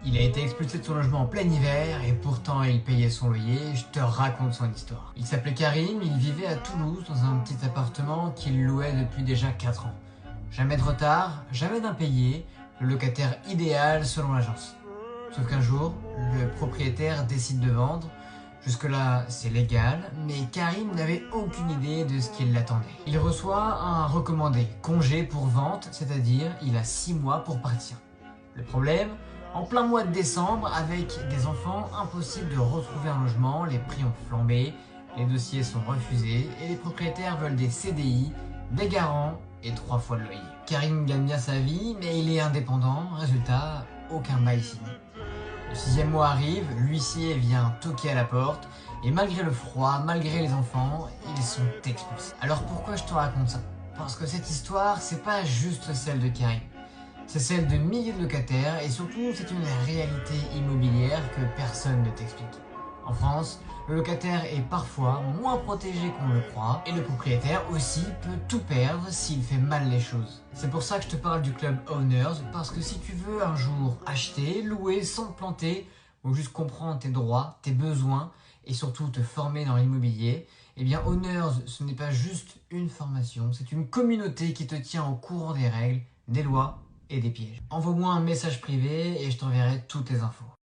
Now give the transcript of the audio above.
Il a été expulsé de son logement en plein hiver et pourtant il payait son loyer. Je te raconte son histoire. Il s'appelait Karim, il vivait à Toulouse dans un petit appartement qu'il louait depuis déjà 4 ans. Jamais de retard, jamais d'impayé, le locataire idéal selon l'agence. Sauf qu'un jour, le propriétaire décide de vendre. Jusque-là, c'est légal, mais Karim n'avait aucune idée de ce qui l'attendait. Il reçoit un recommandé, congé pour vente, c'est-à-dire il a 6 mois pour partir. Le problème, en plein mois de décembre, avec des enfants, impossible de retrouver un logement, les prix ont flambé, les dossiers sont refusés et les propriétaires veulent des CDI, des garants et 3 fois le loyer. Karim gagne bien sa vie, mais il est indépendant, résultat, aucun bail signé. Le 6e mois arrive, l'huissier vient toquer à la porte et malgré le froid, malgré les enfants, ils sont expulsés. Alors pourquoi je te raconte ça? Parce que cette histoire, c'est pas juste celle de Karim. C'est celle de milliers de locataires et surtout c'est une réalité immobilière que personne ne t'explique. En France, le locataire est parfois moins protégé qu'on le croit et le propriétaire aussi peut tout perdre s'il fait mal les choses. C'est pour ça que je te parle du club Owners, parce que si tu veux un jour acheter, louer sans te planter ou juste comprendre tes droits, tes besoins et surtout te former dans l'immobilier, eh bien Owners ce n'est pas juste une formation, c'est une communauté qui te tient au courant des règles, des lois et des pièges. Envoie-moi un message privé et je t'enverrai toutes les infos.